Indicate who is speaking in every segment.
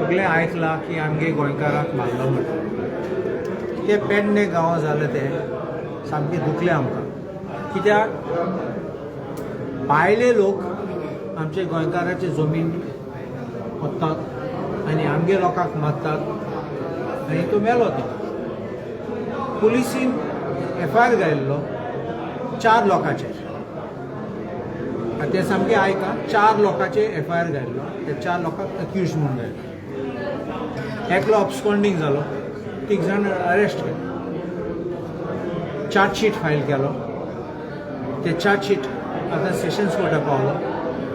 Speaker 1: सगळे आयकलां की आमगे गोंयकाराक मारलो म्हणून ते पेडणे गांवां जालें ते सामकें दुखलें आमकां कित्याक भायले लोक आमचे गोंयकाराचे जमीन व्हरतात आनी आमगे लोकांक मारतात आनी तो मेलो तो पुलिसीन FIR घालिल्लो 4 लोकांचेर ते सामकें आयका 4 लोकांचेर FIR घालिल्लो ते 4 लोकांक अक्यूज म्हणून घालिल्लो एकलो अब्सकॉन्डिंग जालो 3 जाण अरेस्ट केले चार्जशीट फायल केलो ते चार्जशीट आतां सेशन्स कोर्टाक पावलो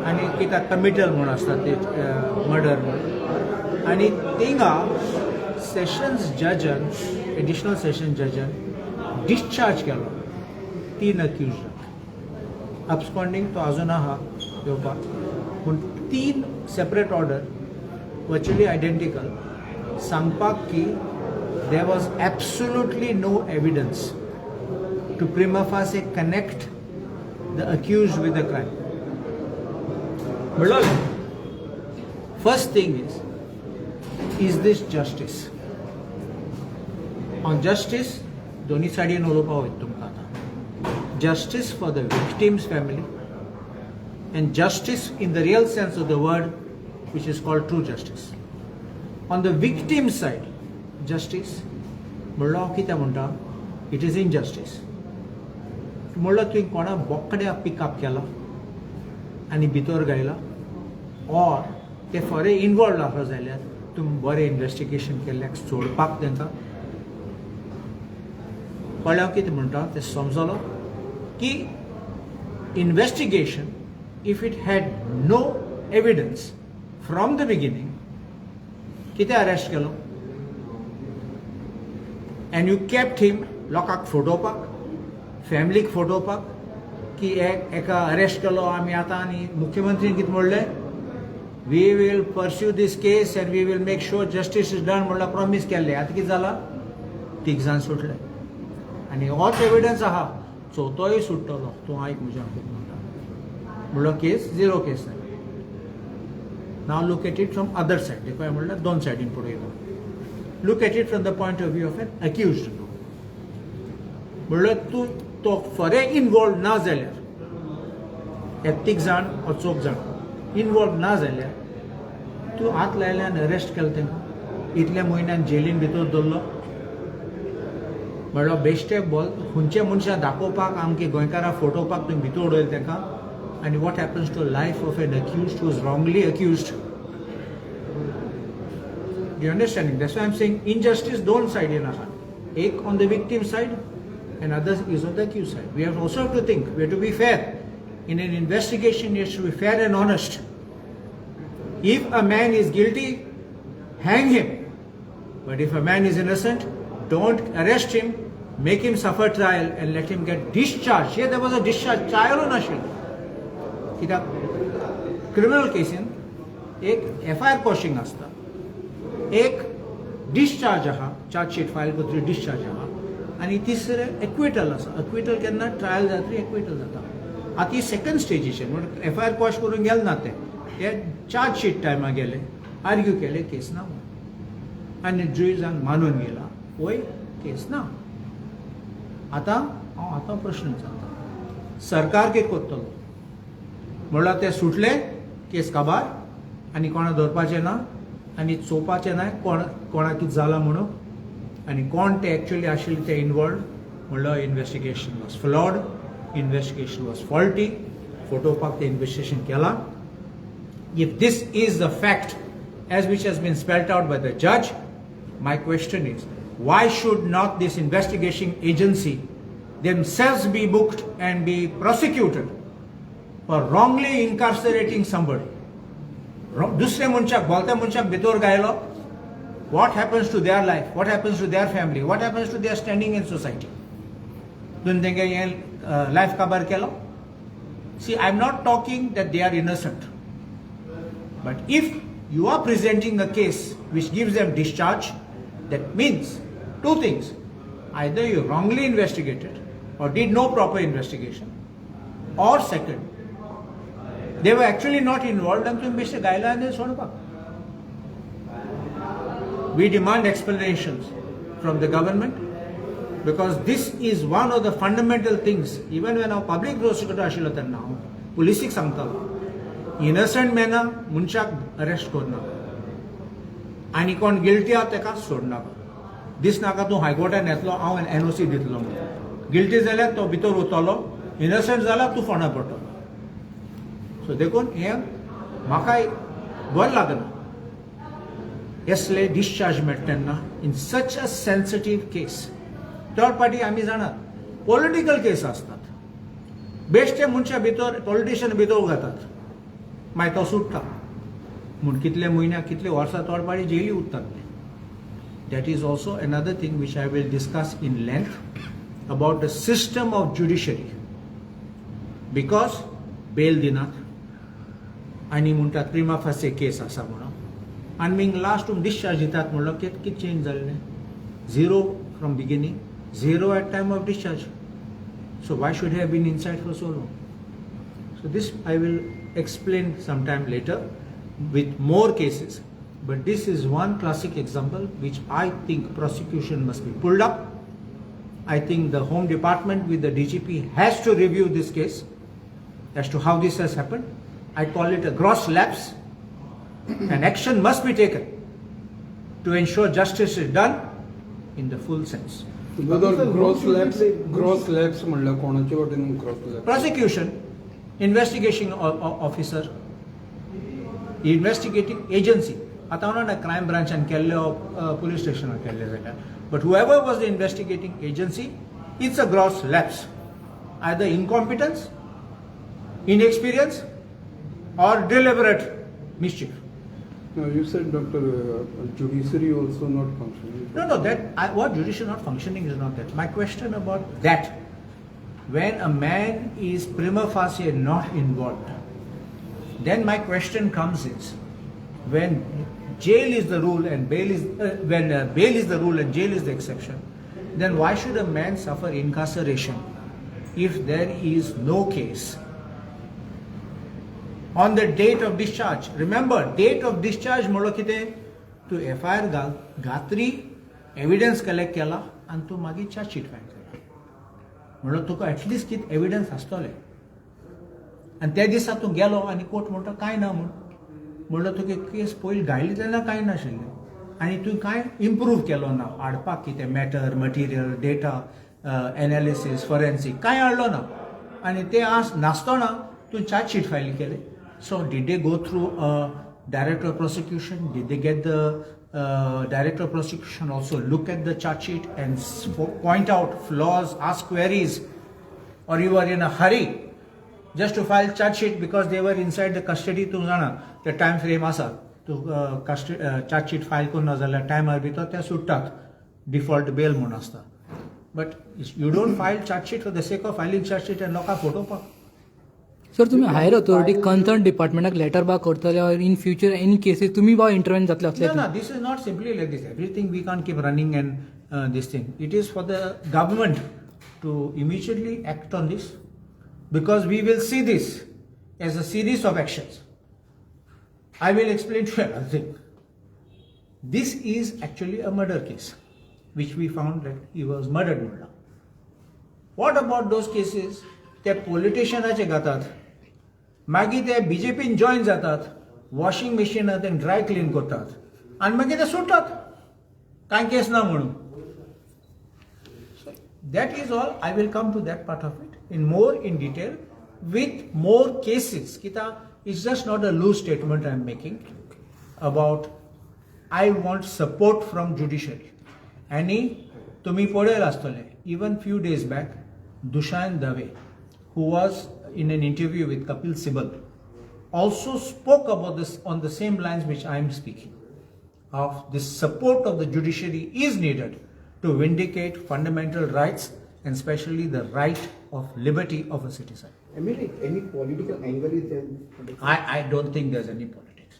Speaker 1: आनी कित्याक कमिटल म्हणून आसता ते मर्डर म्हणून आनी थिंगा सेशन्स जजान एडिशनल सेशन जजान डिस्चार्ज केलो 3 अक्यूज्ड अब्सकॉन्डिंग तो आजून आहा येवपाक पूण 3 सेपरेट ऑर्डर वर्च्युअली आयडेंटिकल सांगपाक की there was absolutely no evidence to prima facie connect the accused with the crime. But first thing is this justice? On justice, दोन्ही सायडीन उलोवपाक वयता तुमकां आतां. Justice for the victim's family and justice in the real sense of the word, which is called true justice. On the victim side, justice, म्हणलो हांव कितें म्हणटा, it is injustice. म्हणलो तुवें कोणा बोकड्या पिकअप केला आनी भितर घायला ऑर ते फॉरे इनवॉल्व आसलो जाल्यार तुमी बरें इन्वेस्टिगेशन केल्ल्याक सोडपाक तांकां कळ्ळें हांव कितें म्हणटा तें समजलो की investigation if it had no evidence from the beginning कितें अरेस्ट केलो एंड यू केप्ट हिम लोकांक फटोवपाक फॅमिलीक फटोवपाक की एका अरेस्ट केलो आमी आतां आनी मुख्यमंत्रीन कितें म्हणलें we will pursue this case and we will make sure justice is done म्हणल्यार प्रॉमीस केल्लें आतां कितें जालां 3 जाण सुटले आनी होच एविडन्स आहा चवथोय सुट्टलो तूं आयक म्हजें कितें म्हणटा म्हणलो केस 0 केस जाली नाव look at it from other side देखून म्हणल्यार 2 सायडीन पळयलो look at it from the point of view of an accused म्हणल्यार तूं तो फरे इनवॉल्व ना जाल्यार 3 जाण वा 4 जाण इनवॉल्व ना जाल्यार तूं हात लायल्यान अरेस्ट केलें तांकां इतल्या म्हयन्यान जेलीन भितर दवरलो म्हणलो बेश्टे बोल खंयचे मनशाक दाखोवपाक आमगे गोंयकाराक फटोवपाक तुवें भितर उडयलें तांकां आनी what happens to life of an accused who is wrongly accused you understanding that's why I am saying injustice 2 सायडीन आहा एक on the victim side and others is on the accused side. We have also to think, we have to be fair. In an investigation, you should be fair and honest. If a man is guilty, hang him. But if a man is innocent, don't arrest him, make him suffer trial and let him get discharged. Here there was a discharge, trial or nashil. कित्याक criminal cases, एक FIR quashing असता, एक discharge आहा, charge sheet file करतली discharge आहा. आनी तिसरें acquittal आसा एक्विटल केन्ना ट्रायल जातरी एक्विटल जाता आतां ही सेकंड स्टेजीचेर म्हणून FIR क्वॉश करून गेले ना ते चार्ज शीट टायमार गेले आर्ग्यू केले केस ना आनी जुईजान मानून गेला वय केस ना आतां प्रश्न विचारता सरकार कितें करतलो म्हणल्यार ते सुटले केस काबार आनी कोणा धरपाचें ना आनी चोवपाचें ना कोणाक कितें जालां म्हणून आनी कोण ते एक्चुअली आशिल्ले ते इनवॉल्व म्हणल्यार investigation was flawed investigation was faulty फटोवपाक ते इन्वेस्टिगेशन केलां if this is the fact as which has been spelled out by the जज my question is why should not this investigation agency themselves be booked and be prosecuted for wrongly incarcerating somebody dusre munchak bolta munchak भितर गायलो what happens to their life, what happens to their family, what happens to their standing in society. Don't think life cover kelo. See, I'm not talking that they are innocent. But if you are presenting a case which gives them discharge, that means 2 things. Either you wrongly investigated or did no proper investigation. Or second, they were actually not involved and तुम्ही बेश्टे गायला आणि सोडपाक We demand explanations from the government because this is one of the fundamental things. Even when our public prosecutor ashilo tenna police सांगतालो innocent mena munchak arrest करना आणि कोण guilty आहा तेका सोडनाका दिस नाका तूं हायकोर्टान येतलो हांव NOC दितलो म्हणून गिल्टी जाल्यार तो भितर वतलो innocent जाल्यार तूं फोंडा पडटलो सो देखून हें म्हाका बरें लागना येसले डिस्चार्ज मेळटा तेन्ना इन सच अ सेन्सिटीव केस थर्ड पार्टी आमी जाणात पॉलिटिकल केस आसतात बेश्टे मनशा भितर पॉलिटिशियन भितर घातात मागीर तो सुट्टा म्हूण कितले म्हयन्या कितले वर्सां थर्ड पार्टी जेली उत्तात that is also another thing which I will discuss in length about the system of judiciary because bail दिनात आनी म्हणटात प्रिमा फासे केस आसा म्हणून आनी मिंग लास्ट डिस्चार्ज दितात म्हणलो कितें चेंज जाल्लें zero from beginning zero at time of discharge. So why should he have been inside for so long? So this I will explain sometime later with more cases. But this is one classic example which I think prosecution must be pulled up. I think the Home Department with the DGP has to review this case as to how this has happened. I call it a gross lapse and action must be taken to ensure justice is done in the full sense.
Speaker 2: gross lapse म्हणल्यार कोणाचे वटेन gross lapse?
Speaker 1: Prosecution, investigation officer, investigating agency. आता हांव ना crime branch and केल्ले police station केल्ले जाल्यार, but whoever was the investigating agency, it's a gross lapse. Either incompetence, inexperience, or deliberate mischief.
Speaker 2: No, you said, Doctor, judiciary also not functioning.
Speaker 1: No, what judiciary not functioning is not that. My question about that, when a man is prima facie not involved, then my question comes is, when jail is the rule and bail is, bail is the rule and jail is the exception, then why should a man suffer incarceration if there is no case? On the date of discharge, remember, date of discharge म्हणलो कितें तूं FIR घातली evidence collect केला आनी तूं मागीर chargesheet file केला म्हणलो तुका एटलिस्ट कितें एविडन्स आसतलें आनी त्या दिसा तूं गेलो आनी कोर्ट म्हणटा कांय ना म्हणलो तुका केस पयलीं घायली तेन्ना कांय नाशिल्लें आनी तुवें कांय इम्प्रूव केलो ना हाडपाक कितें matter material data analysis forensic कांय हाडलो ना आनी तें नासतना तूं चार्जशीट फायल केलें. So did they go through a director of prosecution? Did they get the director of prosecution also look at the charge sheet and point out flaws, ask queries, or you were in a hurry just to file charge sheet because they were inside the custody? Tu jana the time frame asa tu charge sheet file करना जाल्यार time भितर ते सुट्टात default bail म्हणून आसता. But you don't file charge sheet for the sake of filing charge sheet and लोकांक फोटोवपाक.
Speaker 3: Sir तुम्ही higher authority concern डिपार्टमेंटाक letter बा करतले और इन फ्युचर एनी केसेस तुम्ही बा इंटरव्हेन जातले असले?
Speaker 1: No, this is not simply like this. Everything we can't keep running and this thing. It is for the government to immediately act on this because we will see this as a series of actions. I will explain to you another thing. This is actually a murder case which we found that he was murdered. What about those cases? ते पॉलिटिशियनाचे घातात मागीर ते BJPन join जातात washing मशीनात dry clean करतात आनी मागीर ते सुटतात कांय केस ना म्हणून. That is all. I will come to that part of it in more in detail with more cases. It's just not a loose statement I'm making about I want support from judiciary. Any tumi podel astole. Even few days back, Dushan Dave, who was in an interview with Kapil Sibal, also spoke about this on the same lines which I am speaking. Of this support of the judiciary is needed to vindicate fundamental rights and especially the right of liberty of a citizen.
Speaker 4: I mean, like, any political angle is there?
Speaker 1: I don't think there's any politics.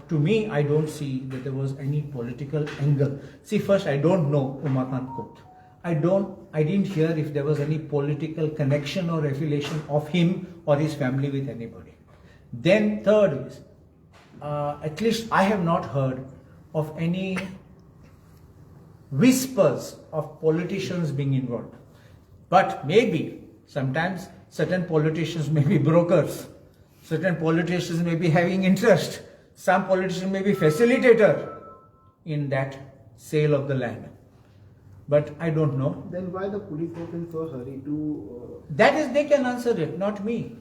Speaker 1: To me, I don't see that there was any political angle. See, first, I don't know Umakant Kot. I didn't hear if there was any political connection or affiliation of him or his family with anybody. Then third is, at least I have not heard of any whispers of politicians being involved. But maybe sometimes certain politicians may be brokers, certain politicians may be having interest, some politician may be facilitator in that sale of the land. But I don't know.
Speaker 4: Then why the police was in so hurry to?
Speaker 1: That is, they can answer it, not me.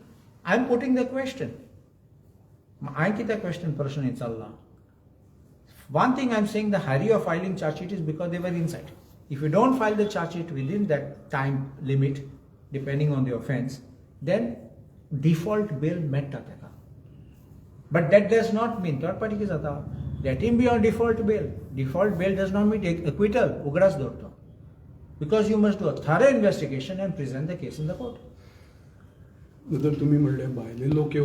Speaker 1: I'm putting the question. I get the question person inshallah. One thing I'm saying, the hurry of filing charge sheet is because they were inside. If you don't file the charge sheet within that time limit, depending on the offense, then default bail met taka. But that does not mean third party ke jata. Let him be on default bail. Default bail does not mean acquittal. Ugras dorto. Because you must do a thorough investigation and present the case in the court.
Speaker 2: जर तुम्ही म्हणले भायले लोक